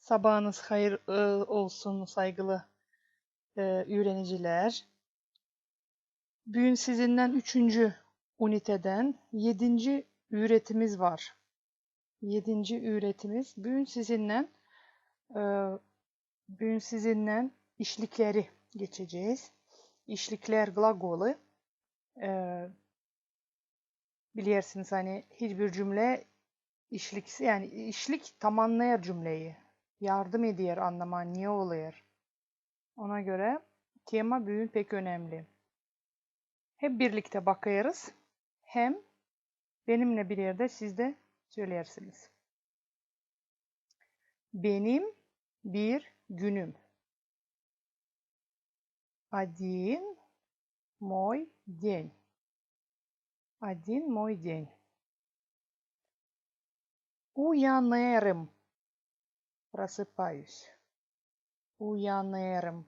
Sabahınız hayır olsun saygılı öğrenciler. Bugün sizinden 3. üniteden 7. üretimiz var. 7. üretimiz. Bugün sizinle işlikleri geçeceğiz. İşlikler glagolu. E, Bilirsiniz hani hiçbir cümle işlik yani işlik tamamlayır cümleyi. Yardım ediyor anlama niye oluyor. Ona göre tema bugün pek önemli. Hep birlikte bakıyoruz. Hem benimle bir yerde siz de söylersiniz. Benim bir günüm. Один мой день. Один мой день. Уянырım. Просыпаюсь. Уянырым.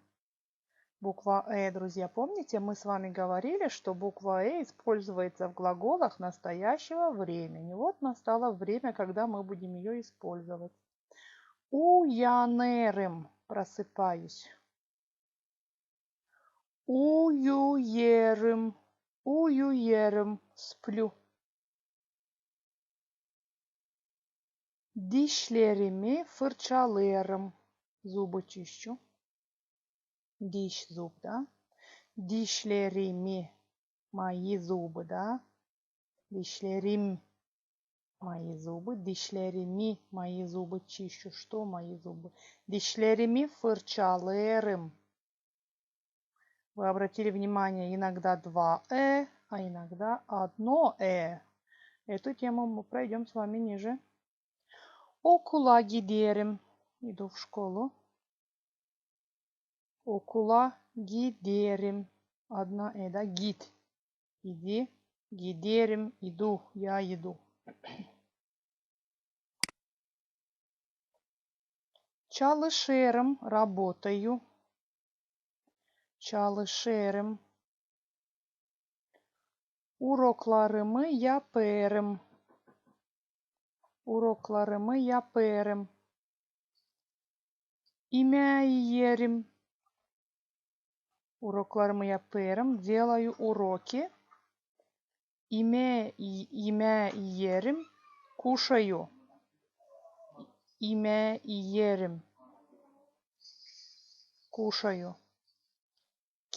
Буква «э», друзья, помните, мы с вами говорили, что буква «э» используется в глаголах настоящего времени. Вот настало время, когда мы будем ее использовать. Уянырым. Просыпаюсь. Uyuyorum. Uyuyorum. Splю. Dişlerimi fırçalarım. Зубы чищу. Дищ зуб, да? Dişlerimi. Мои зубы, да? Dişlerim. Мои зубы. Dişlerimi. Мои зубы чищу. Что мои зубы? Dişlerimi fırçalarım. Вы обратили внимание, иногда два «э», а иногда одно «э». Эту тему мы пройдем с вами ниже. Okula giderim. Иду в школу. Okula giderim. Одна «э», да? Гид. Иди. Giderim. Иду. Я иду. Çalışırım. Работаю. Çalışırım. Uroklarımı yaparım. Uroklarımı yaparım. Yemeği yerim. Урокlarımı yaparım. Делаю уроки. Yemeği yerim. Кушаю. Yemeği yerim. Кушаю.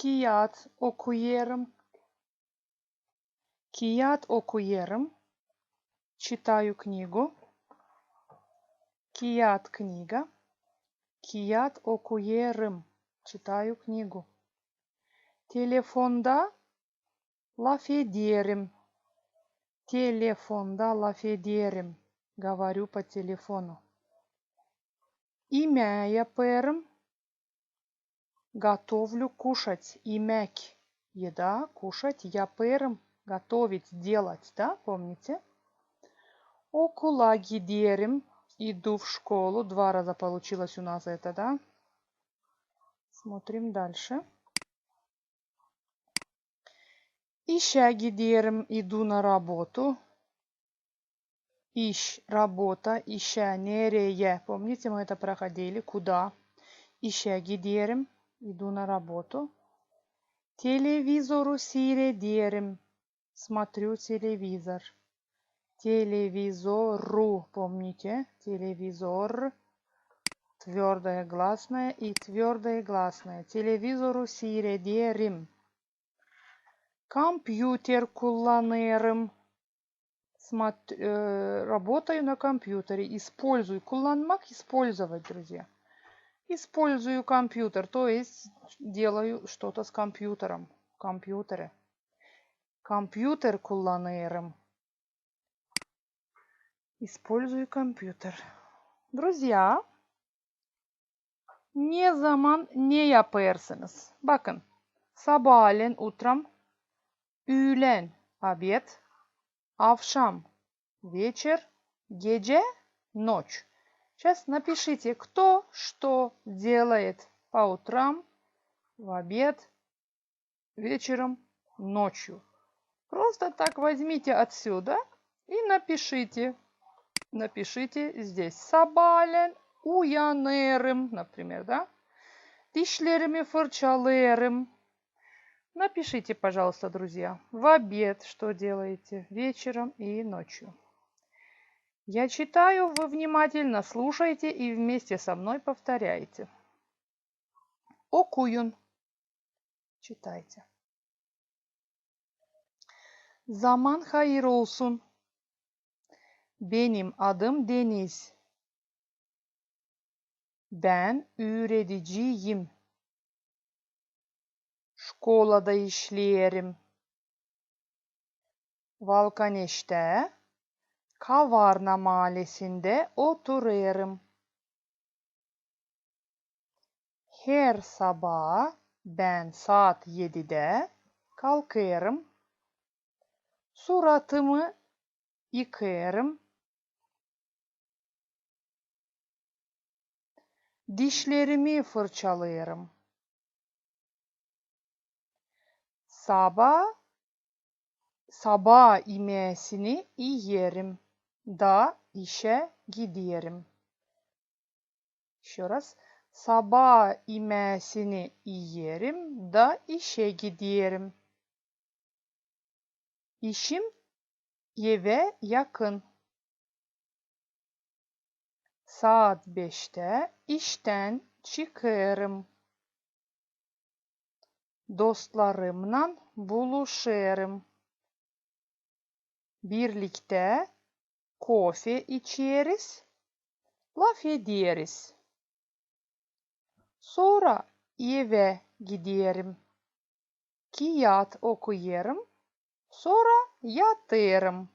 Kağıt okuyorum. Kağıt okuyorum. Читаю книгу. Kağıt книга. Kağıt okuyorum. Читаю книгу. Telefonda laf ederim. Telefonda laf ederim. Говорю по телефону. Yemeği yaparım. Готовлю кушать. Yemek. Еда. Кушать. Yaparım. Готовить. Делать. Да? Помните? Okula giderim. Иду в школу. 2 раза получилось у нас это, да? Смотрим дальше. İşe giderim. Иду на работу. Ищ. Работа. İşe. Nereye? Помните, мы это проходили. Куда? İşe giderim. Иду на работу. Телевизору seyrederim. Смотрю телевизор. Телевизору. Помните? Телевизор. Твердое гласное и твердое гласное. Телевизору seyrederim. Компьютер kullanırım. Работаю на компьютере. Использую. Kullanmak использовать, друзья. Использую компьютер, то есть делаю что-то с компьютером. Компьютере. Компьютер kullanırım. Использую компьютер. Друзья, ne zaman ne yaparsınız? Bakın. Sabahleyin утром, öğlen, обед, akşam, вечер, gece, ночь. Сейчас напишите, кто что делает по утрам, в обед, вечером, ночью. Просто так возьмите отсюда и напишите. Напишите здесь. Sabahleyin Uyanırım, например, да? Dişlerimi fırçalarım. Напишите, пожалуйста, друзья, в обед что делаете вечером и ночью. Я читаю, вы внимательно слушайте и вместе со мной повторяйте. Okuyun. Читайте. Zaman hayır olsun. Benim adım Deniz. Ben öğreticiyim. Şkolada işlerim. Valkaneş'te, Kavarna mahallesinde oturuyorum. Her sabah ben saat 7'de kalkarım. Suratımı yıkarım. Dişlerimi fırçalarım. Sabah yemeğini yerim da işe giderim. Еще раз. Sabah yemeğini yerim da işe giderim. İşim eve yakın. Saat 5'te işten çıkarım. Dostlarımla buluşarım. Birlikte kofe içeriz, laf ederiz. Sonra eve giderim. Kağıt okuyorum. Sonra yatarım.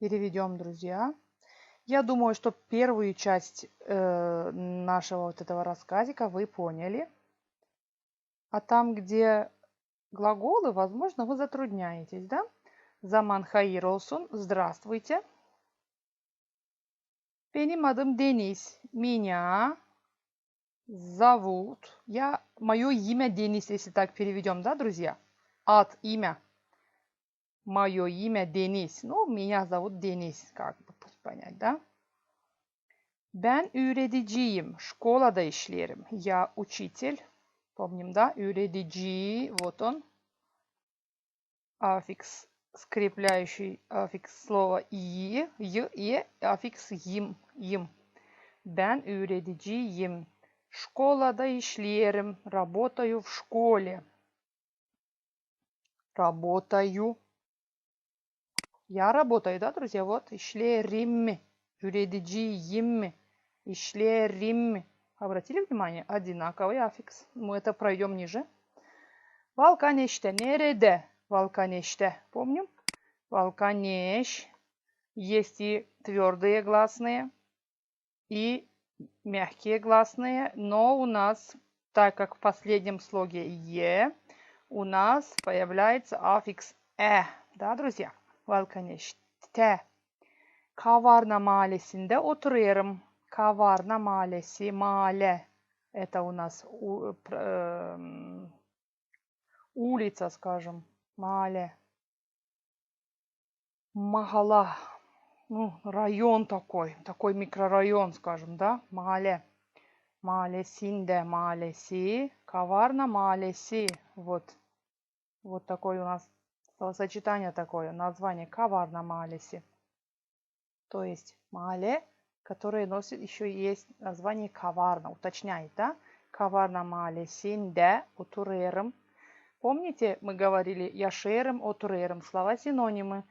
Переведем, друзья. Я думаю, что первую часть нашего вот этого рассказика вы поняли. А там, где глаголы, возможно, вы затрудняетесь, да? Zaman hayır olsun. Здравствуйте. Benim adım Deniz. Меня зовут. Мое имя Денис, если так переведем, да, друзья? От имя. Мое имя Deniz. Ну, меня зовут Deniz, как бы понять, да? Ben öğreticiyim. Школада işlerim. Я учитель. Помним, да? Öğretici. Вот он. Аффикс, скрепляющий аффикс слова и аффикс им. Ben öğreticiyim. Школада işlerim. Работаю в школе. Работаю. Я работаю, да, друзья? Вот, işlerim. Öğreticiyim. İşlerim. Обратили внимание? Одинаковый аффикс. Мы это пройдем ниже. Valkaneş'te. Nerede? Valkaneş'te. Помним? Valkaneş. Есть и твердые гласные, и мягкие гласные. Но у нас, так как в последнем слоге «е», у нас появляется аффикс «э». Да, друзья? Valkaneş'te. Kavarna mahallesinde oturuyorum. Kavarna mahallesi. Mahalle. Это у нас улица, скажем. Маале. Махала. Ну, район такой микрорайон, скажем, да? Маале. Mahallesinde, mahallesi. Kavarna mahallesi. Вот такое у нас словосочетание такое, название Kavarna mahallesi. То есть махале, которое носит еще есть название Kavarna, уточняет, да? Kavarna mahallesinde oturuyorum. Помните, мы говорили яшерем, oturuyorum, слова синонимы.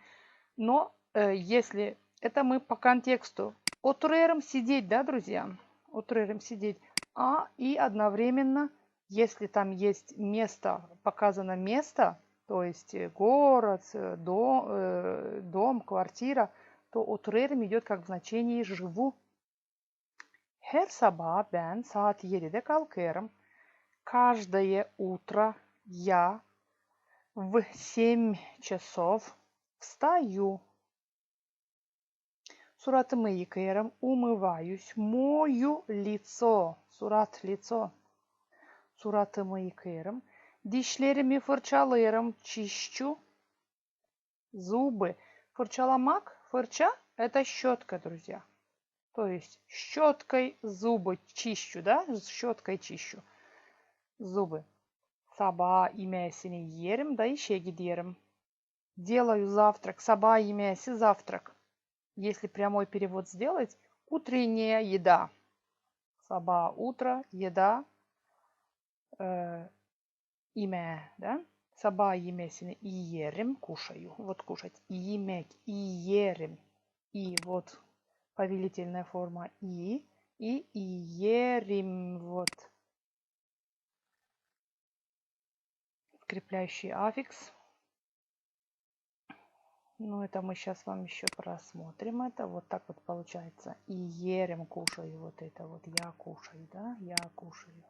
Но если это мы по контексту. Oturuyorum сидеть, да, друзья? Oturuyorum сидеть. И одновременно, если там есть место, показано место, то есть город, дом, квартира, то oturuyorum идет как в значении живу. Her sabah ben saat 7'de kalkarım. Каждое утро я в 7 часов встаю. Суратımı yıkayarım, умываюсь, мою лицо. Surat, лицо. Suratımı yıkayarım. Dişlerimi fırçalarım, чищу. Зубы. Фырчаламак, фырча – это щетка, друзья. То есть щеткой зубы чищу, да? Щеткой чищу зубы. Sabah yemesini yerim da işe giderim. Делаю завтрак. Sabah yemesi завтрак. Если прямой перевод сделать, утренняя еда. Sabah утро, еда, yemeğe, да? Sabah yemesini yerim, кушаю. Вот кушать. Yemek, yerim. И вот повелительная форма и yerim. Вот. Скрепляющий аффикс. Ну, это мы сейчас вам еще просмотрим. Это вот так вот получается. И ерем кушаю. Вот это вот я кушаю, да? Я кушаю.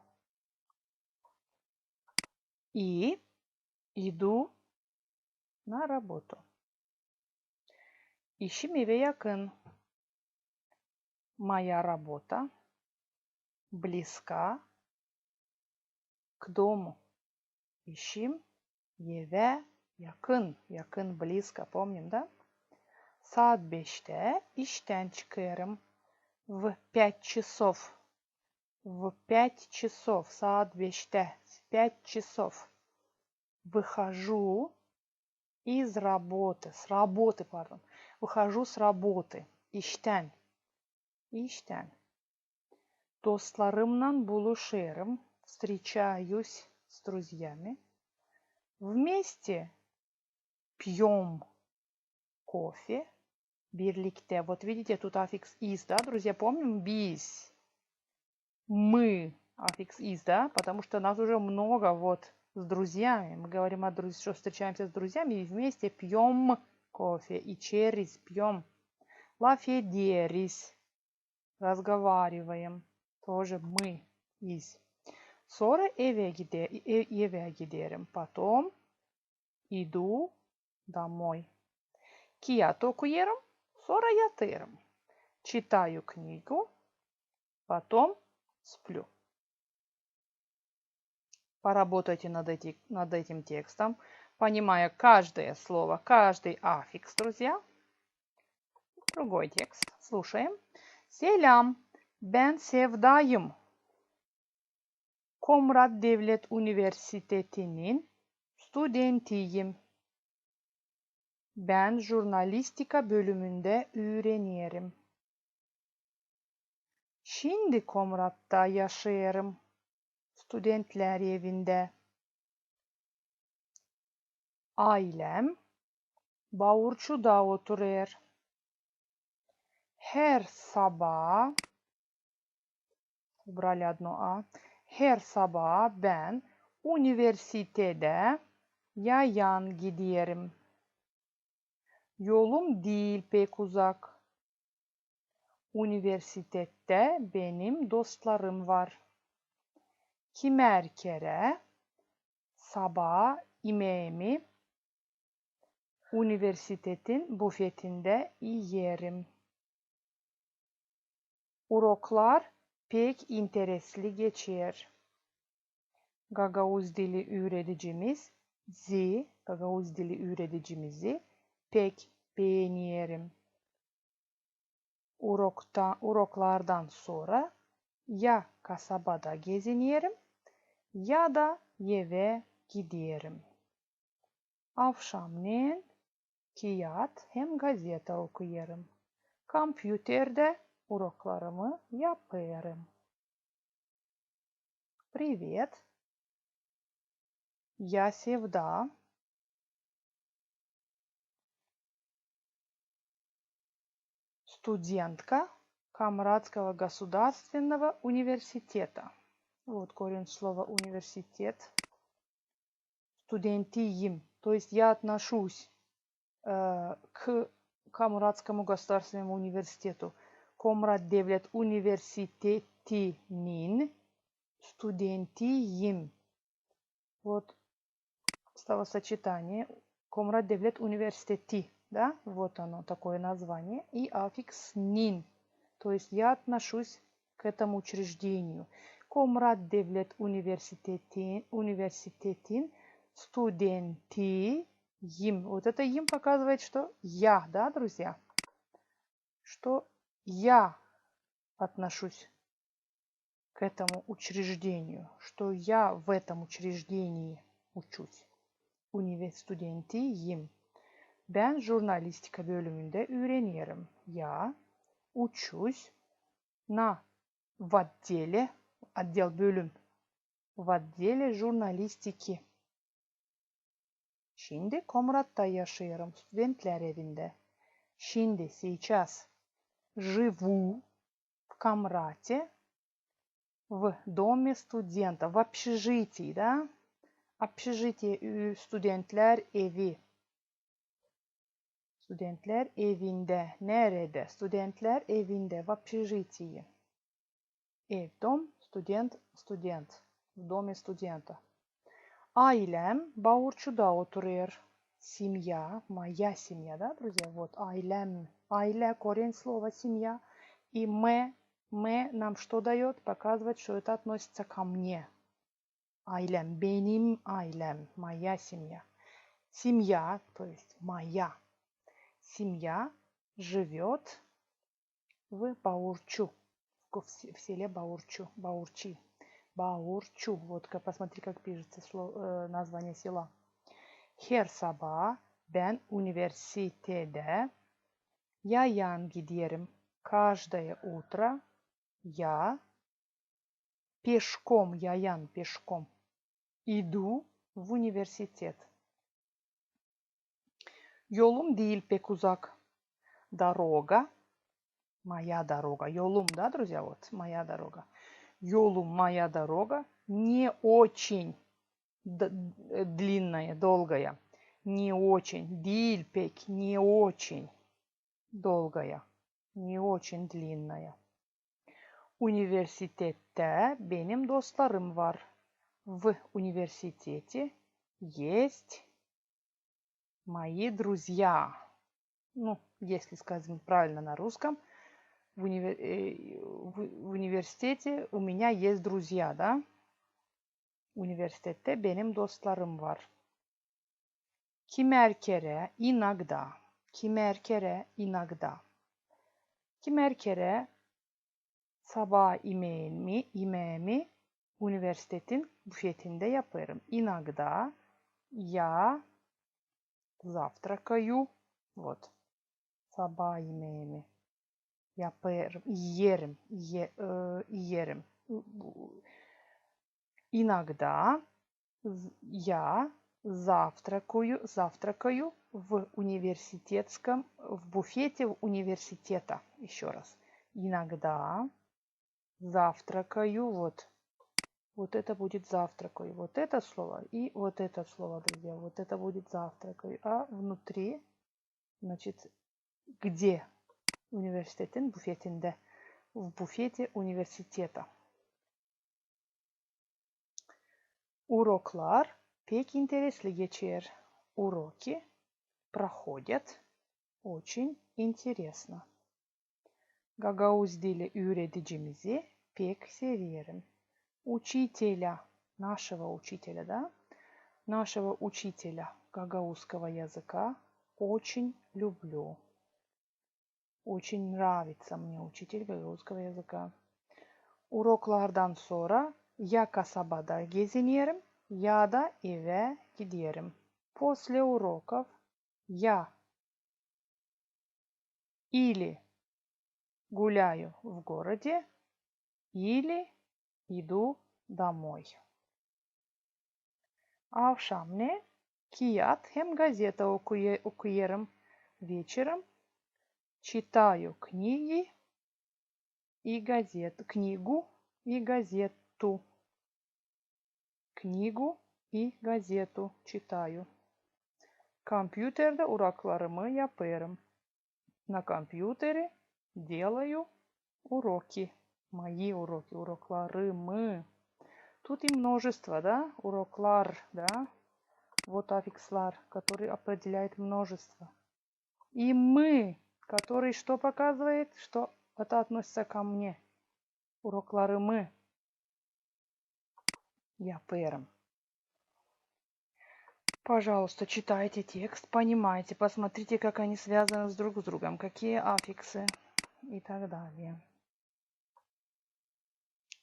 И иду на работу. İşim eve yakın. Моя работа близка к дому. İşim eve yakın. Yakın, близко. Помним, да? Saat 5'te işten çıkarım. В 5 часов. В 5 часов. Saat 5'te. В 5 часов. Выхожу из работы. С работы, pardon. Выхожу с работы. İşten. İşten. Dostlarımla buluşurum. Встречаюсь с друзьями. Вместе пьем кофе. Birlikte. Вот видите, тут аффикс is, да, друзья? Помним? Biz. Мы. Аффикс is, да? Потому что нас уже много вот с друзьями. Мы говорим о друзьях, что встречаемся с друзьями и вместе пьем кофе. И через пьем. Лафедерис. Разговариваем. Тоже мы. Is. Sonra eve giderim. Потом иду домой. Kiyat okuyorum. Sonra yatarım. Читаю книгу. Потом сплю. Поработайте над этим текстом, понимая каждое слово, каждый аффикс, друзья. Другой текст. Слушаем. Selam. Ben Sevda'yım. Komrad Devlet Üniversitesi'nin studentiyim. Ben jurnalistika bölümünde öğreniyorum. Şimdi Komrad'da yaşıyorum. Studentler evinde. Ailem Bağırçu'da oturuyor. Her sabah, убрали одно А, her sabah ben üniversitede yayan gidiyorum. Yolum değil pek uzak. Üniversitede benim dostlarım var. Kimer kere sabah yemeğimi üniversitetin bufetinde yerim. Uroklar pek interesli geçer. Gagavuz dili öğreticimizi pek beğeniyorum. Uroklardan sonra ya kasabada geziniyorum ya da eve gidiyorum. Akşamleyin kağıt hem gazete okuyorum. Kompüterde урокlarımı yaparım. Привет. Я Севда. Студентка Камрадского государственного университета. Вот корень слова университет. Студентиим. То есть я отношусь к Камрадскому государственному университету. Komrad Devlet Üniversitesi'nin studentiyim. Вот словосочетание. Komrad Devlet Üniversitesi. Да? Вот оно, такое название. И аффикс нин. То есть я отношусь к этому учреждению. Komrad Devlet Üniversitesi'nin studentiyim. Вот это им показывает, что я, да, друзья? Что я отношусь к этому учреждению, что я в этом учреждении учусь. Studentiyim. Ben jurnalistika bölümünde öğreniyorum. Я учусь в отделе, отдел bölüm, в отделе журналистики. Şimdi Komrat'ta yaşıyorum, Studentler evinde. Şimdi, сейчас, живу в Комрате, в доме студента, в общежитии, да? Общежитие, Studentler evi. Studentler evinde. Nerede? Studentler evinde. В общежитии. Ev, dom, student, student. В доме студента. Ailem Баурчуда oturuyor. Семья, моя семья, да, друзья? Вот, ailem. Aile, корень слова семья. И мы нам что дает? Показывает, что это относится ко мне. Ailem, benim ailem, моя семья. Семья, то есть моя семья живет в Баурчу, в селе Баурчу, Баурчи. Баурчу. Вот посмотри, как пишется название села. Her sabah ben üniversitede yayan giderim. Каждое утро я пешком, яян пешком, иду в университет. Yolum değil pek uzak. Дорога, моя дорога. Yolum, да, друзья, вот, моя дорога. Yolum, моя дорога, не очень длинная, долгая. Не очень. Değil pek, не очень долгая. Не очень длинная. Üniversitette benim dostlarım var. В университете есть мои друзья. Ну, если сказать правильно на русском, в университете у меня есть друзья, да? Üniversitette benim dostlarım var. Kimerkere, inagda. Kimerkere, inagda. Kimerkere sabah yemeğimi üniversitetin büfetinde yaparım. Inagda я завтракаю. Вот. Sabah yemeğimi yaparım. Yerim. Иногда я завтракаю в буфете университета. Еще раз. Иногда завтракаю. Вот это будет завтракаю. Вот это слово и вот это слово, друзья. Вот это будет завтракаю. А внутри, значит, где? Üniversitetin büfetinde. В буфете университета. Урокlar pek интересli geçer. Уроки проходят очень интересно. Gagavuz dili öğreticimizi pek severim. Учителя, нашего учителя, да? Нашего учителя гагаузского языка очень люблю. Очень nравится мне учитель гагаузского языка. Uroklardan sonra ya kasabada gezinirim ya da eve giderim. После уроков я или гуляю в городе, или иду домой. Akşamleyin kağıt hem gazete okuyorum. Вечером читаю книгу и газету. Книгу и газету читаю. Компьютерде урокlarımı yaparım. На компьютере делаю уроки. Мои уроки, урокlarımı. Тут и множество, да? Урокlar, да? Вот аффикслар, который определяет множество. И мы, который что показывает? Что это относится ко мне. Урокlarımı yaparım. Пожалуйста, читайте текст, понимайте, посмотрите, как они связаны друг с другом, какие аффиксы и так далее.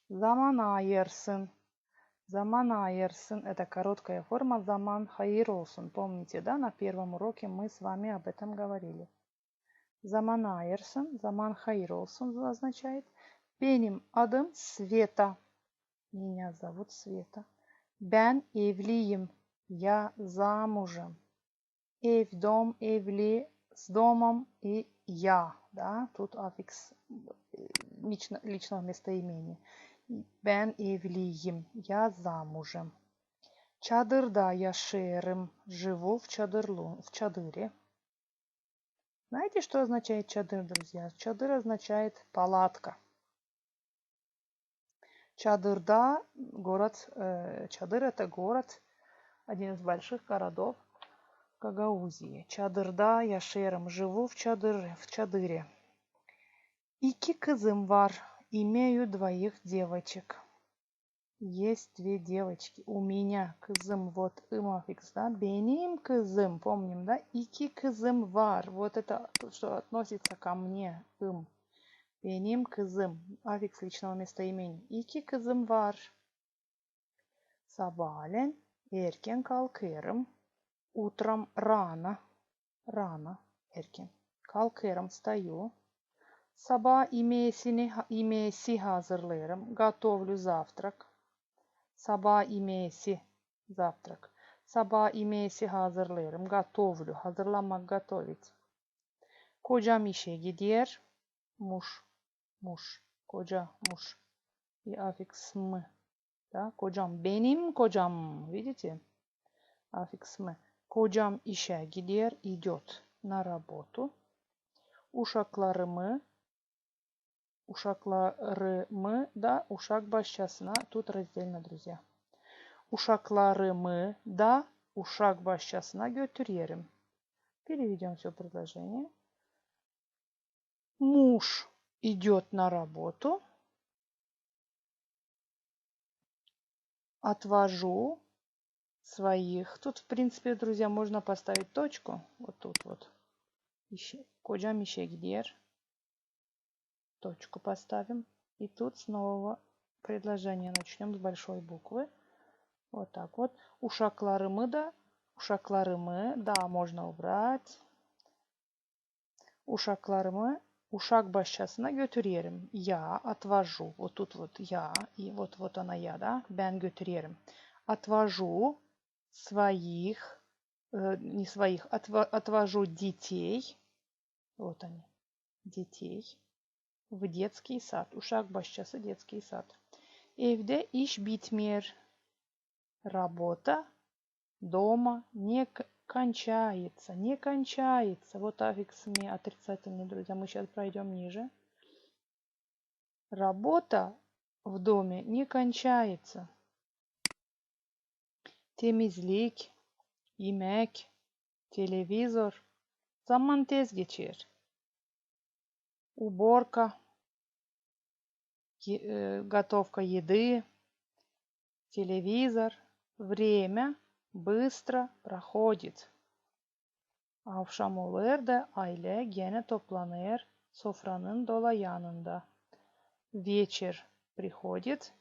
Zaman ayırsın. Zaman ayırsın. Это короткая форма zaman hayır olsun. Помните, да, на первом уроке мы с вами об этом говорили. Zaman ayırsın. Zaman hayır olsun означает. Benim adım Sveta. Меня зовут Света. Ben evliyim. Я замужем. Ev, dom, evli, с домом и я. Да? Тут аффикс личного местоимения. Ben evliyim. Я замужем. Çadırda yaşarım. Живу в чадыре. Знаете, что означает чадыр, друзья? Чадыр означает палатка. Чадырда город, Чадыр это город, один из больших городов Гагаузии. Чадырда yaşarım. Живу в чадыре. İki kızım var. Имею двоих девочек. Есть две девочки. У меня кызым. Вот аффикс, да? Benim kızım. Помним, да? İki kızım var. Вот это, что относится ко мне. Benim kızım. Аффикс личного местоимения. İki kızım var. Sabahleyin erken kalkarım. Утром рано. Рано. Erken. Kalkarım. Встаю. Sabah yemesi hazırlarım. Готовлю завтрак. Sabah yemesi завтрак. Sabah yemesi hazırlarım. Готовлю. Hazırlamak, готовить. Kocam işe gider. Muş. Koca, muş. И аффикс мы. Да? Kocam. Benim kocam. Видите? Аффикс мы. Kocam işe gider. Идет на работу. Uşaklarımı, да, uşak başçasına, тут раздельно, друзья. Uşaklarımı da uşak başçasına götürüyorum. Переведем все предложение. Муж идет на работу. Отвожу своих. Тут, в принципе, друзья, можно поставить точку. Вот тут вот. Kocam işe gider. Точку поставим. И тут снова предложение начнем с большой буквы. Вот так вот. Uşaklarımı да, можно убрать. Uşaklarımı uşak başçasına götürüyorum. Я отвожу. Вот тут вот я. И вот она я, да. Ben götürüyorum. Отвожу своих, не своих, отвожу детей. Вот они. Детей. В детский сад. Uşak başçası детский сад. Evde iş bitmiyor. Работа дома не кончается. Не кончается. Вот аффикс не отрицательный, друзья. Мы сейчас пройдем ниже. Работа в доме не кончается. Temizlik, yemek, televizor zaman tez geçer. Уборка, готовка еды, телевизор. Время bыстro проходит. Akşamolerde aile gene toplanır sofranın yanında. Вечер приходит,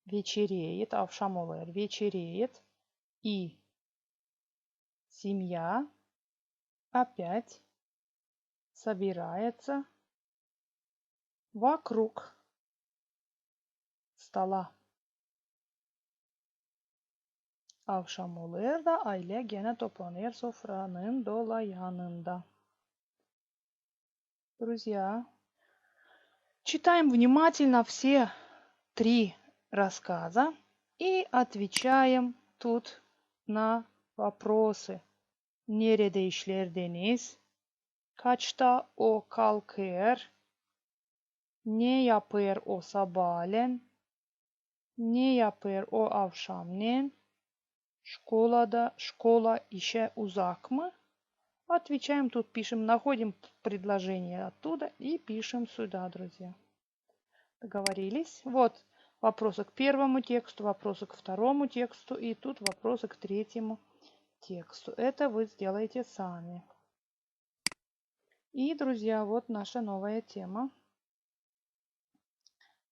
вечереет, akşamolер, вечереет, и семья опять собирается вокруг стола. Akşamolerde aile gene toplanır sofranın yanında. Друзья, читаем внимательно все 3 рассказа и отвечаем тут на vопросы. Nerede işlerdiniz? Kaçta o kalkar? Ne yapar o sabahleyin? Ne yapar o akşamleyin? Школа işe uzak мı? Отвечаем тут, пишем, находим предложение оттуда и пишем сюда, друзья. Договорились? Вот вопросы к первому тексту, вопросы к второму тексту и тут вопросы к третьему тексту. Это вы сделаете сами. И, друзья, вот наша новая тема.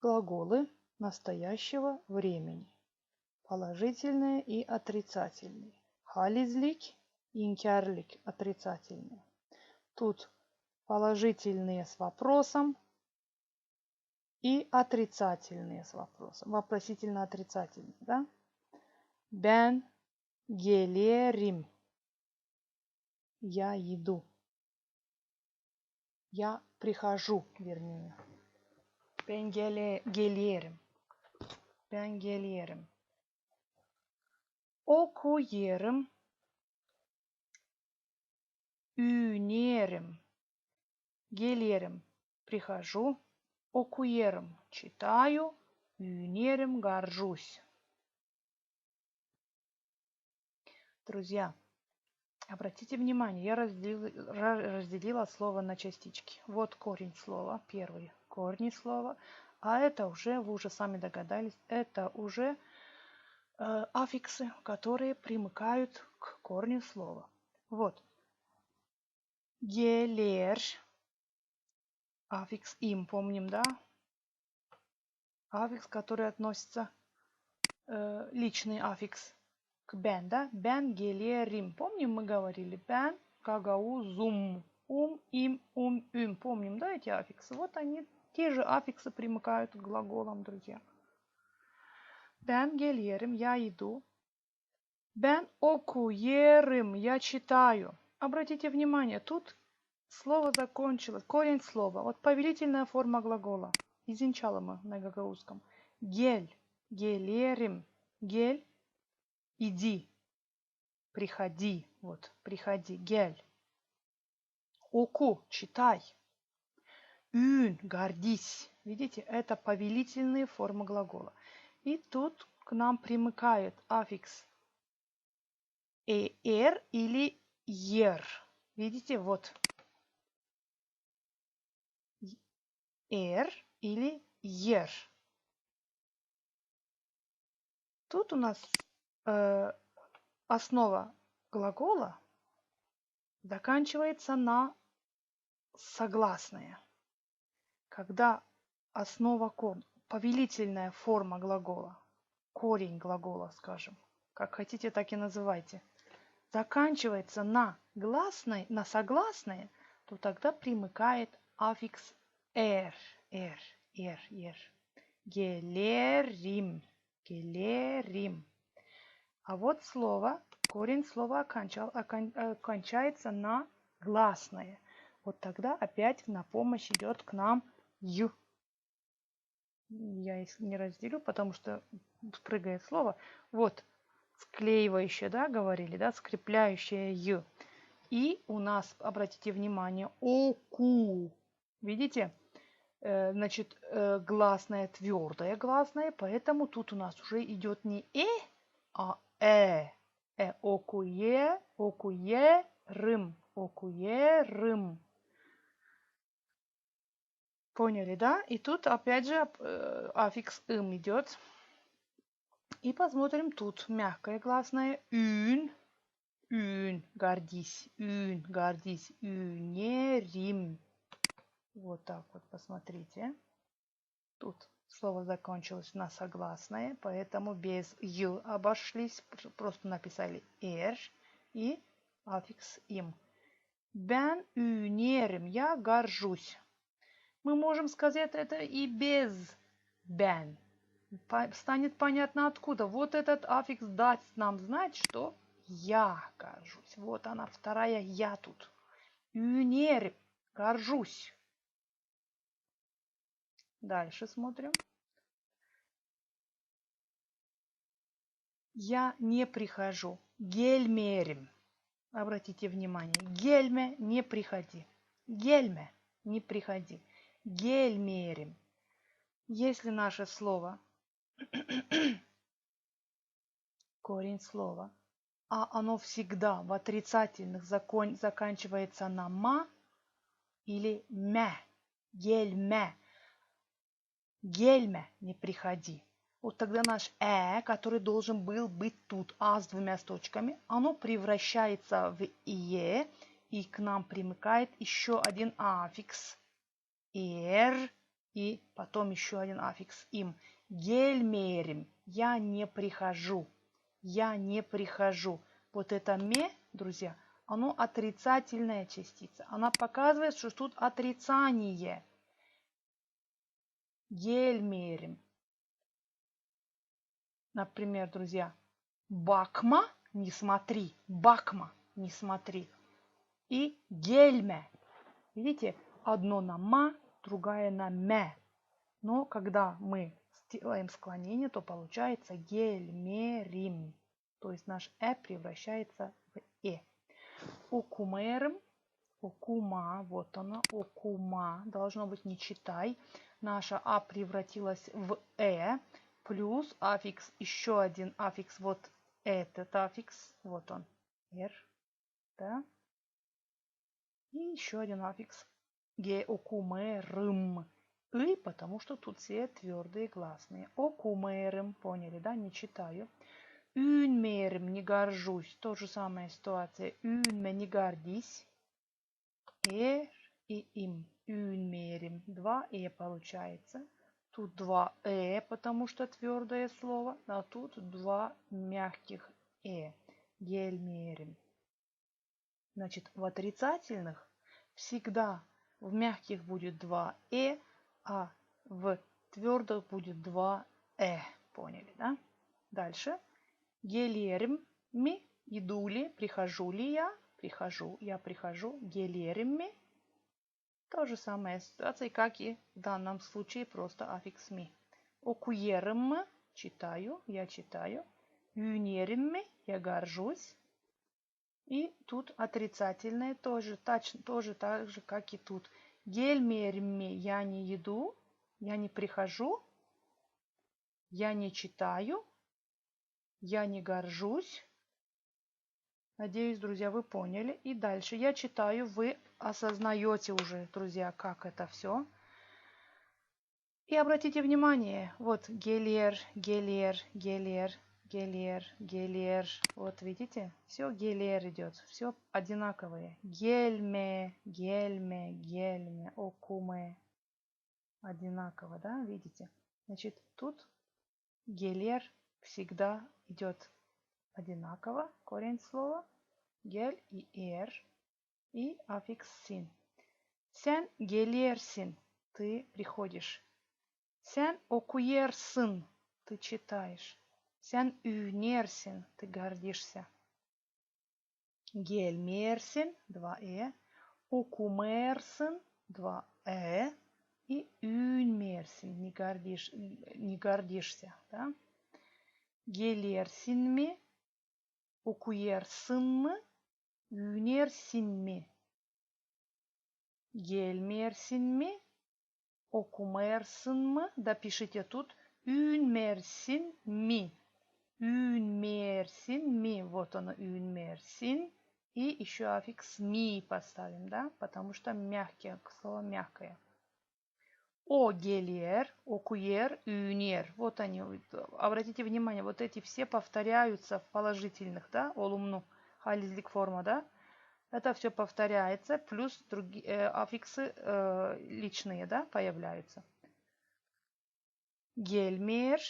Глаголы настоящего времени. Положительные и отрицательные. Хализлик, инкярлик отрицательные. Тут положительные с вопросом и отрицательные с вопросом. Вопросительно-отрицательные, да? Ben gelirim. Я иду. Я прихожу, вернее. Ben gelirim. Ben gelirim. Okuyerim. Ünerim. Gelirim. Прихожу. Окуером читаю. Ünerim горжусь. Друзья, обратите внимание, я разделила слово на частички. Вот корень слова, первый корень слова. А это уже, вы уже сами догадались, это уже аффиксы, которые примыкают к корню слова. Вот. Gelir. Аффикс им, помним, да? Аффикс, который относится, личный аффикс к ben, да? Ben gelirim. Помним, мы говорили ben, кагау, зум, им, üm. Помним, да, эти аффиксы? Вот они, те же аффиксы примыкают к глаголам, друзья. Ben gelirim, я иду. Ben okuyerim, я читаю. Обратите внимание, тут слово закончилось, корень слова. Вот повелительная форма глагола. Изучали мы на гагаузском. Гель, гелерим, гель, иди, приходи, вот, приходи, гель. Оку, читай. Ün, гордись. Видите, это повелительные формы глагола. И тут к нам примыкает аффикс «эр» или «ер». Видите, вот. «Эр» или «ер». Тут у нас основа глагола заканчивается на согласное. Когда основа повелительная форма глагола, корень глагола, скажем, как хотите, так и называйте, заканчивается на гласной, на согласное, то тогда примыкает аффикс «эр». Гелерим. Гелерим. А вот слово, корень слова окончается на гласное. Вот тогда опять на помощь идет к нам «ю». Я их не разделю, потому что прыгает слово. Вот, склеивающее, да, говорили, да, скрепляющее «ю». И у нас, обратите внимание, «оку». Видите? Значит, гласное твердое гласное, поэтому тут у нас уже идет не а окуерым, окуерым. Поняли, да? И тут опять же аффикс им идет. И посмотрим тут мягкое гласное ün, гордись, үнерим. Вот так вот, посмотрите. Тут слово закончилось на согласное, поэтому без «ю» обошлись, просто написали «эр» и аффикс «им». Ben ünerim, я горжусь. Мы можем сказать это и без ben. Станет понятно откуда. Вот этот аффикс даст нам знать, что я горжусь. Вот она, вторая «я» тут. Ünerim, горжусь. Дальше смотрим. Я не прихожу. Гельмерим. Обратите внимание. Гельме, не приходи. Гельме, не приходи. Гельмерим. Если наше слово, корень слова, а оно всегда в отрицательных заканчивается на ма или мя. Гельме. Гельме, не приходи. Вот тогда наш который должен был быть тут, а с двумя точками, оно превращается в ие, и к нам примыкает еще один аффикс. Эр И потом еще один аффикс им. Gelmerim. Я не прихожу. Я не прихожу. Вот это ме, друзья, оно отрицательная частица. Она показывает, что тут отрицание. Gelmerim. Например, друзья, bakma, не смотри. Bakma, не смотри. И gelme. Видите, одно на ма, другая на ме. Но когда мы делаем склонение, то получается гельмерим. То есть наш превращается в Окумерим, окума, вот она, окума. Должно быть не читай. Наша превратилась в плюс аффикс, еще один аффикс, вот этот аффикс, вот он, да. И еще один аффикс. Окумерим. И потому что тут все твердые гласные. Окумерим, поняли, да? Не читаю. Ünmerim, не горжусь. То же самая ситуация. Ünme, не гордись. И им. Ünmerim. Два получается. Тут два потому что твердое слово. А тут два мягких Gelmerim. Значит, в отрицательных всегда в мягких будет два а в твердых будет два Поняли, да? Дальше. Гелерим ми, иду ли, прихожу ли я? Прихожу, я прихожу. Гелерим ми. То же самая ситуация, как и в данном случае, просто аффикс ми. Окуерим, читаю, я читаю. Юнерим ми, я горжусь. И тут отрицательное тоже так же, как и тут. Гельмерми, я не иду, я не прихожу, я не читаю, я не горжусь. Надеюсь, друзья, вы поняли. И дальше я читаю, вы осознаете уже, друзья, как это все. И обратите внимание, вот гелер, гелер, гелер, гелер, гелер. Вот видите, все гелер идет, все одинаковые. Гельме, гельме, гельме, окуме. Одинаково, да, видите? Значит, тут гелер всегда идет одинаково, корень слова. Гель и и аффикс син. Sen gelirsin, ты приходишь. Sen okuyersın, ты читаешь. Sen övünirsin, ты гордишься. Gelmirsin, два Okumersin, два и övünmirsin, не гордишься. Да? Gelirsin mi? Okuyersın mı? Övünirsin mi? Gelmirsin mi? Okumersin mı? Допишите тут. Ünmersin mi? Ünmersin mi? Вот оно, ünmersin. И еще аффикс ми поставим, да? Потому что мягкое, слово мягкое. О гелиер, окуер, ünер. Вот они. Обратите внимание, вот эти все повторяются в положительных, да? Олумну, хализлик форма, да? Это все повторяется, плюс другие аффиксы личные, да, появляются. Gelmer,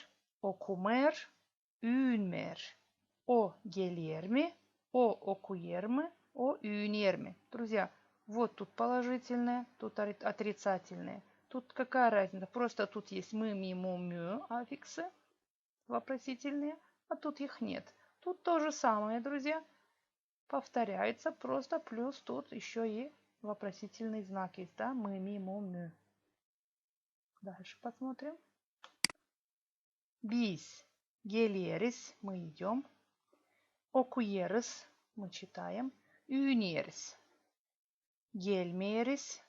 okumer, ünmer. O gelir mi? O okuyer mi? O ünyer mi? Друзья, вот тут положительное, тут отрицательное. Тут какая разница? Просто тут есть мы, ми, му, мю аффиксы вопросительные, а тут их нет. Тут то же самое, друзья. Повторяется просто, плюс тут еще и вопросительный знак есть, да, мы, ми, му, мю. Дальше посмотрим. Biz geliriz, мы идем. Okuyarız, мы читаем. Üneriz. Gelmeriz,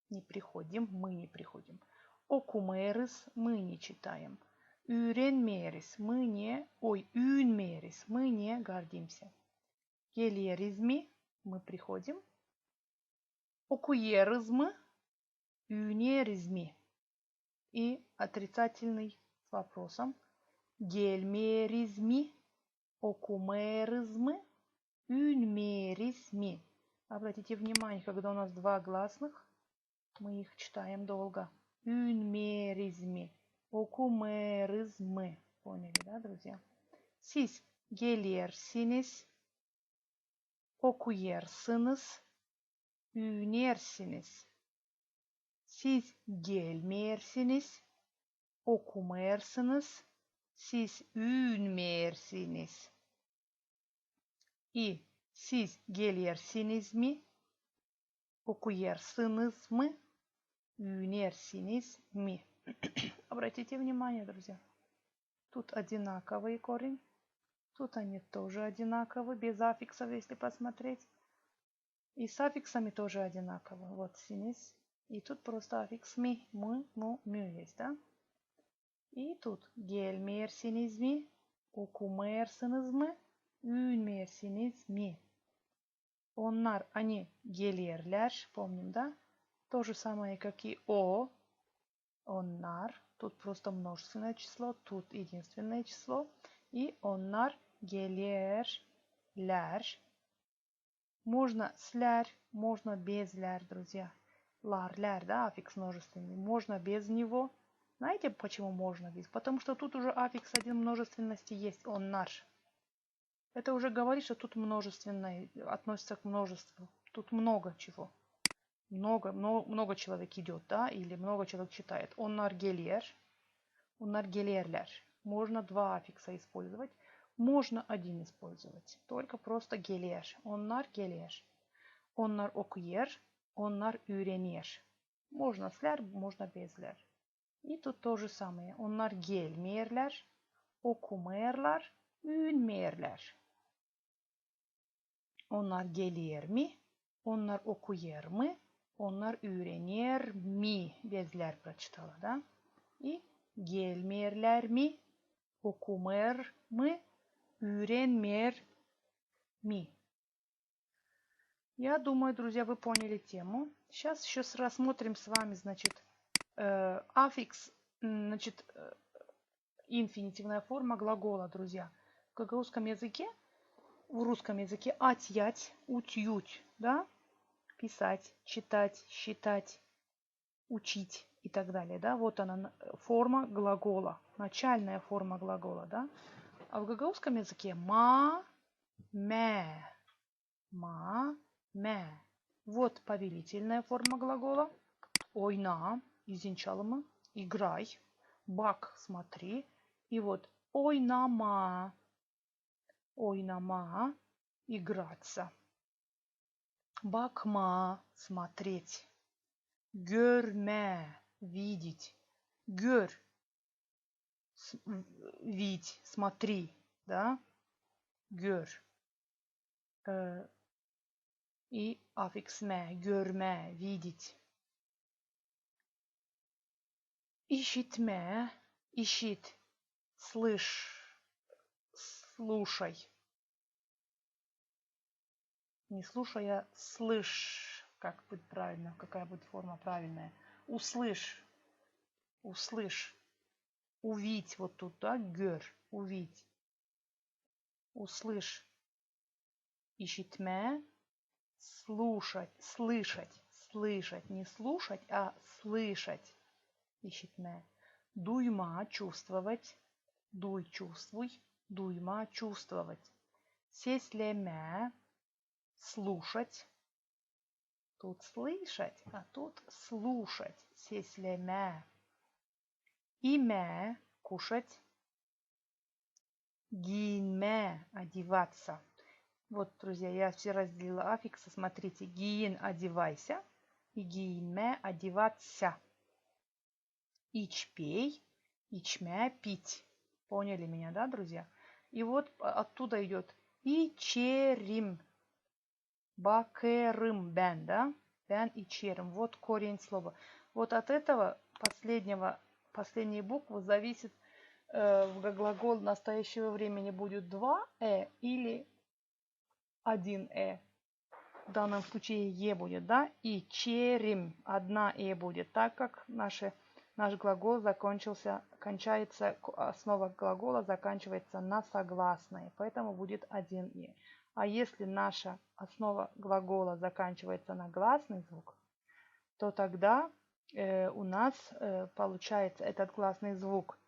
не приходим, мы не приходим. Okumayarız, мы не читаем. Öğrenmeyeriz, мы не, ünmeriz, мы не гордимся. Geliriz mi, мы приходим. Okuyarız mı, üneriz mi. И отрицательный с вопросом. Gelmeriz mi, okumayarız mı, ünmeriz mi. Обратите внимание, когда у нас два гласных, мы их читаем долго. ünmerizmi, okumerizmi. Поняли, да, друзья? Siz gelirsiniz, okuyersiniz, ünersiniz. Siz gelmeyersiniz, okumersiniz, siz ünmeyersiniz. И siz gelirsiniz mi, okuyersiniz mi, ünersiniz mi. Обратите внимание, друзья. Тут одинаковый корень. Тут они тоже одинаковы, без аффиксов, если посмотреть. И с аффиксами тоже одинаково. Вот синис. И тут просто аффикс ми, мы, му, мю есть, да? И тут gelmeyersiniz mi, okumersiniz mi, ünmeyersiniz mi. Onlar, они gelirler, помним, да? То же самое, как и о. Onlar. Тут просто множественное число, тут единственное число. И onlar gelirler. Можно с ляр, можно без ляр, друзья. Лар, ляр, да, аффикс множественный. Можно без него. Знаете, почему можно без? Потому что тут уже аффикс один множественности есть, он наш. Это уже говорит, что тут множественное относится к множеству. Тут много чего. Много человек идет, да, или много человек читает. Onlar gelir, onlar gelirler. Можно два аффикса использовать. Можно один использовать. Только просто gelir. Onlar gelir. Onlar okuyer. Onlar öğrenir. Можно с ляр, можно без ляр. И тут то же самое. Onlar gelmeyerler. Okumerler. Ünmerler. Onlar gelir mi? Onlar okuyer mi? Onlar öğrenir mi? Bezler прочитала, да? И gelmeyerler mi? Okumer mi? Öğrenmer mi? Я думаю, друзья, вы поняли тему. Сейчас еще рассмотрим с вами, значит, аффикс, значит, инфинитивная форма глагола, друзья. В гагаузском языке, в русском языке атьять, утють, да? Писать, читать, считать, учить и так далее, да? Вот она, форма глагола, начальная форма глагола, да? А в гагаузском языке ма, мэ, ма, мэ. Вот повелительная форма глагола. Ойна, изинчалымы, играй. Бак, смотри. И вот ойнама, ойнама, играться. Бакма, смотреть. Görme, видеть. Gör, видь, смотри, да? Gör. И аффикс me, görme, видеть. Ищитме, ищит, слышь, слушай. Не слушай, а слышь. Как будет правильно? Какая будет форма правильная? Услышь. Услышь. Увидь. Вот тут, да? Гör. Увидь. Услышь. Ищитме. Слушать. Слышать. Слышать. Не слушать, а слышать. Ищитме. Дуйма. Чувствовать. Дуй. Чувствуй. Дуйма. Чувствовать. Сеслеме. Слушать. Тут слышать, а тут слушать. Сеслеме. Име кушать. Гинме одеваться. Вот, друзья, я все разделила аффиксы. Смотрите, гин одевайся и гинме одеваться. Ич пей, ичме пить. Поняли меня, да, друзья? И вот оттуда идет ичерим. Бакерым бен, да? Бен и черим. Вот корень слова. Вот от этого последней буквы зависит глагол настоящего времени будет 2 или 1 В данном случае е будет, да? И черим 1 будет, так как наш глагол кончается, основа глагола заканчивается на согласной, поэтому будет 1 и. А если наша основа глагола заканчивается на гласный звук, то тогда у нас получается этот гласный звук.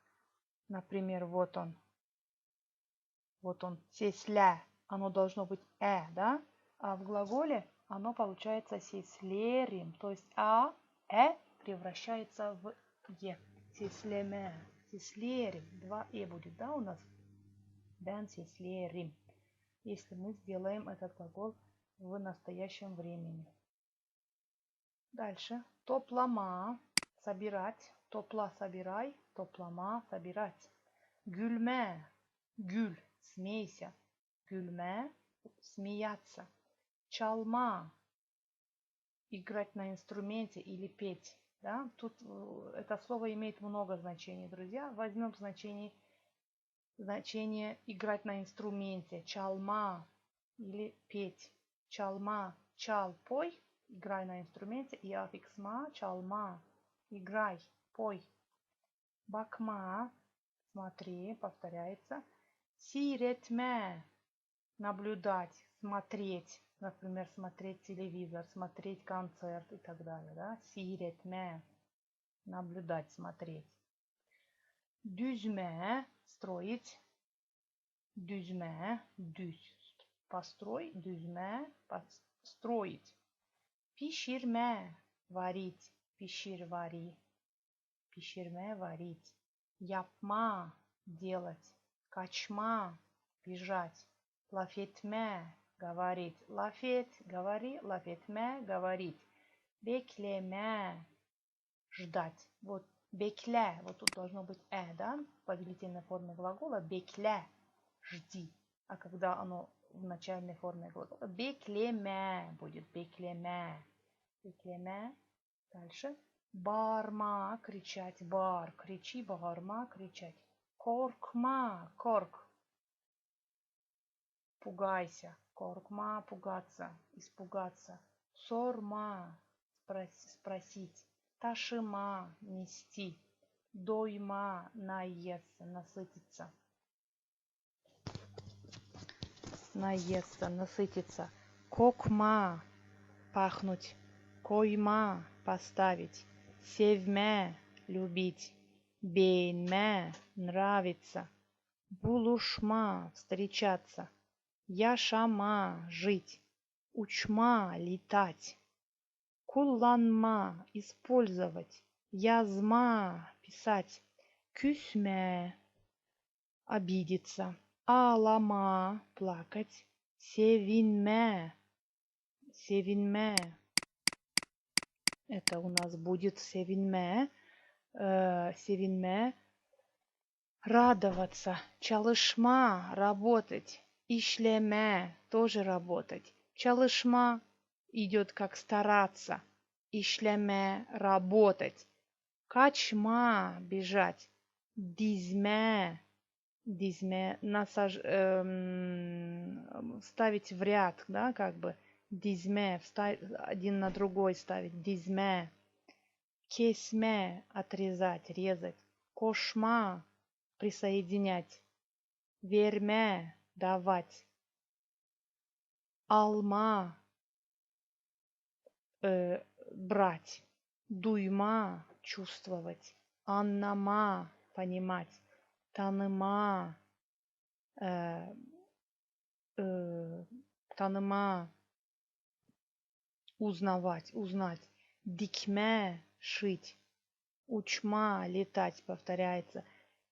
Например, вот он. Вот он. Сесля. Оно должно быть да? А в глаголе оно получается сеслерим. То есть превращается в е. Сеслеме. Сеслерим. Два будет, да, у нас? Ben сеслерим. Если мы сделаем этот глагол в настоящем времени. Дальше. Топлама. Собирать. Топла собирай. Топлама собирать. Gülme. Gül. Смейся. Gülme. Смеяться. Çalma. Играть на инструменте или петь. Да? Тут это слово имеет много значений, друзья. Возьмем значение играть на инструменте. Çalma или петь. Çalma. Çal, пой. Играй на инструменте. И аффикс ма. Çalma. Играй, пой. Bakma. Смотри, повторяется. Seyretme. Наблюдать, смотреть. Например, смотреть телевизор, смотреть концерт и так далее. Да? Seyretme. Наблюдать, смотреть. Düzme. Строить. Düzme. Düz. Построй. Düzme. Строить. Pişirme. Варить. Pişir, вари. Pişirme, варить. Yapma. Делать. Kaçma. Бежать. Laf etme. Говорить. Laf et. Говори. Laf etme. Говорить. Bekleme. Ждать. Вот bekle. Вот тут должно быть да? В повелительной форме глагола. Bekle. Жди. А когда оно в начальной форме глагола, bekleme будет. Bekleme. Bekleme. Дальше. Bağırma, кричать. Bağır, кричи, bağırma, кричать. Korkma, корк. Пугайся. Korkma, пугаться, испугаться. Sorma, спросить. Taşıma, нести. Doyma, наесться, насытиться. Наесться, насытиться. Kokma, пахнуть. Koyma, поставить. Sevme, любить. Beğenme, нравится. Buluşma, встречаться. Yaşama, жить. Uçma, летать. Kullanma, использовать. Yazma, писать. Küsme, обидеться. Ağlama, плакать. Sevinme, sevinme. Это у нас будет sevinme. Sevinme. Радоваться. Çalışma, работать. İşleme, тоже работать. Çalışma идет как стараться. İşleme, работать. Kaçma, бежать. Dizme, dizme, ставить в ряд, да, как бы. Dizme, один на другой ставить. Dizme. Kesme, отрезать, резать. Koşma, присоединять. Verme, давать. Alma, брать. Duyma, чувствовать. Anlama, понимать. Tanıma, tanıma, узнавать, узнать. Dikme, шить. Uçma, летать, повторяется.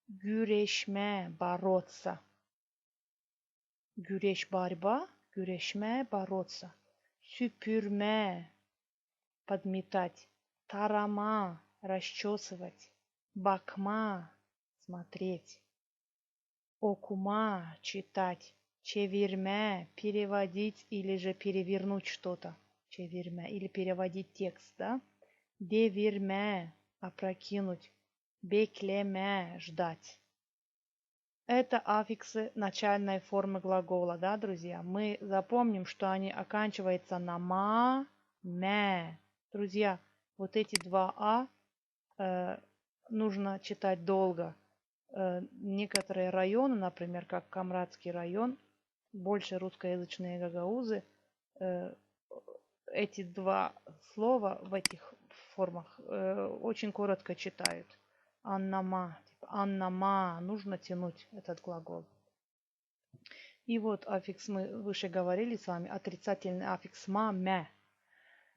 Güreşme, бороться. Güreş, борьба. Güreşme, бороться. Süpürme, подметать. Tarama, расчесывать. Bakma, смотреть. Окума, читать. Çevirme, переводить или же перевернуть что-то. Çevirme, или переводить текст, да? Devirme, опрокинуть. Bekleme, ждать. Это аффиксы начальной формы глагола, да, друзья? Мы запомним, что они оканчиваются на ма, ме. Друзья, вот эти два нужно читать долго. Некоторые районы, например, как Камрадский район, больше русскоязычные гагаузы, эти два слова в этих формах. Очень коротко читают. Аннама. Аннама. Нужно тянуть этот глагол. И вот аффикс мы выше говорили с вами. Отрицательный аффикс ма, мя.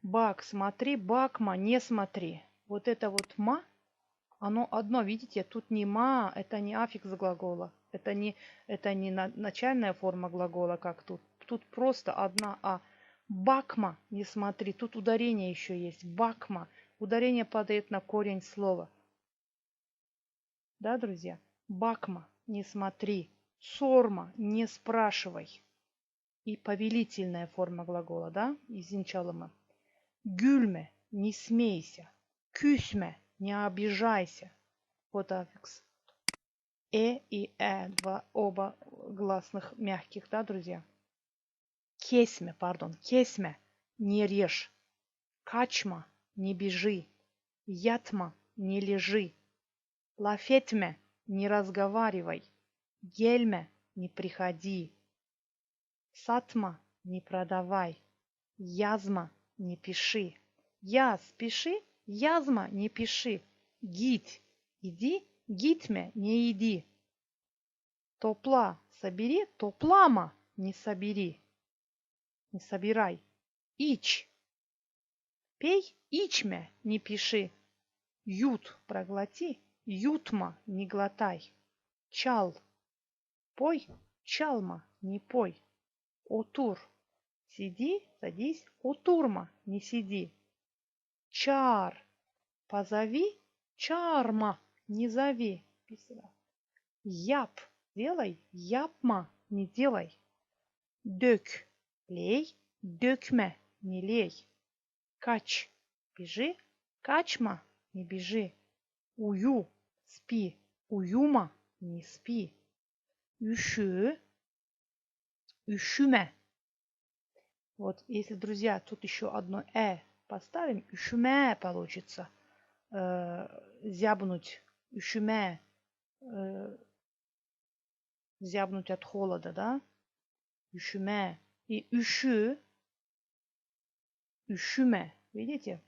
Бак, смотри, бакма, не смотри. Вот это вот ма, оно одно, видите, тут не ма, это не аффикс глагола. Это не начальная форма глагола, как тут. Тут просто одна а. Бакма, не смотри. Тут ударение еще есть. Бакма. Ударение падает на корень слова. Да, друзья? Бакма, не смотри. Сорма, не спрашивай. И повелительная форма глагола, да? Изначала мы. Гюльме, не смейся. Küsme, не обижайся. Вот аффикс. И два оба гласных мягких, да, друзья? Kesme, пардон, kesme, не режь. Kaçma, не бежи. Yatma, не лежи. Laf etme, не разговаривай. Gelme, не приходи. Satma, не продавай. Yazma, не пиши. Яз, пиши. Язма, не пиши. Гить, иди. Гитме, не иди. Топла, собери. Топлама, не собери. Не собирай. Ич, пей. Ичме, не пиши. Ют, проглоти. Ютма, не глотай. Чал, пой. Чалма, не пой. Отур, сиди, садись. Отурма, не сиди. Чар, позови. Чарма, не зови. Яп, делай. Япма, не делай. Дök, лей. Dökme, не лей. Kaç, бежи. Kaçma, не бежи. Ую, спи. Uyuma, не спи. Üşü, üşüme. Вот, если, друзья, тут еще одно поставим, üşüme получится. Зябнуть, üşüme. Зябнуть от холода, да? Üşüme. И üşü, üşüme. Видите?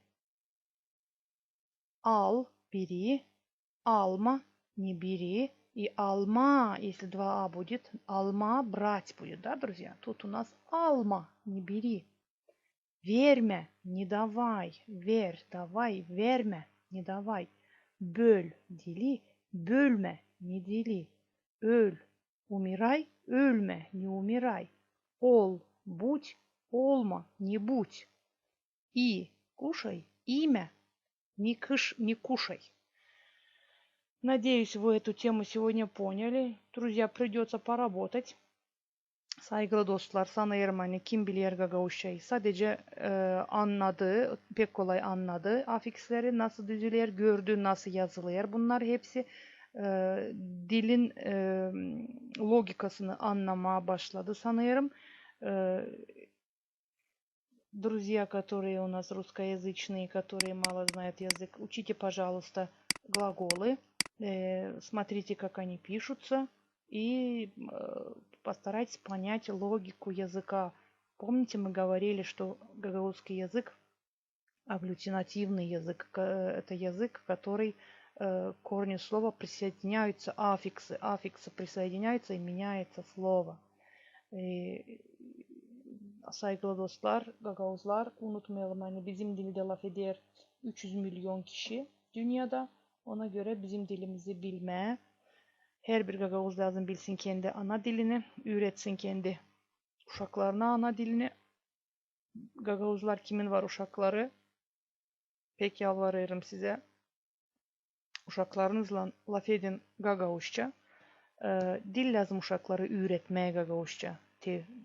Al, бери. Alma, не бери. И alma, если два а будет, alma брать будет, да, друзья? Тут у нас alma, не бери. Verme, не давай. Ver, давай. Verme, не давай. Böl, дели. Bölme, не дели. Öl, умирай. Ölme, не умирай. Ol, будь. Olma, не будь. И, кушай. Имя, не кушай. Надеюсь, вы эту тему сегодня поняли. Друзья, придется pоработать. Saygılı dostlar, sanıyorum hani kim bilir Gagavuşçayı. Sadece anladı, pek kolay anladı. Afiksleri nasıl düzülür, gördü nasıl yazılır. Bunlar hepsi dilin logikasını anlamaya başladı sanıyorum. Друзья, которые у нас русскоязычные, которые мало знают язык, учите, пожалуйста, глаголы. Смотрите, как они пишутся. И постарайтесь понять логику языка. Помните, мы говорили, что гагаузский язык агглютинативный язык. Это язык, который к корню слова присоединяются аффиксы. Аффиксы присоединяются и меняется слово. Saygılı dostlar, gagavuzlar, unutmayalım hani bizim dilde laf eder 300 milyon kişi dünyada. Ona göre bizim dilimizi bilmeye, her bir gagavuz lazım bilsin kendi ana dilini, üretsin kendi uşaklarına ana dilini. Gagavuzlar kimin var uşakları? Pek yalvarırım size. Uşaklarınızla laf edin gagavuzca. Dil lazım uşakları üretmeye gagavuzca.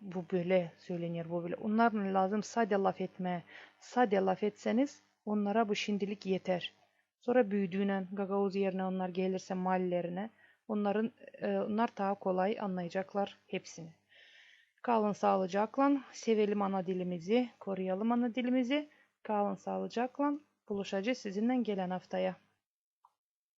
Bu böyle söylenir, bu böyle. Onlarla lazım sade laf etmeye. Sade laf etseniz onlara bu şimdilik yeter. Sonra büyüdüğüne, gagavuz yerine onlar gelirse mahallelerine, onlar daha kolay anlayacaklar hepsini. Kalın sağlıcakla, sevelim ana dilimizi, koruyalım ana dilimizi. Kalın sağlıcakla, buluşacağız sizinle gelen haftaya.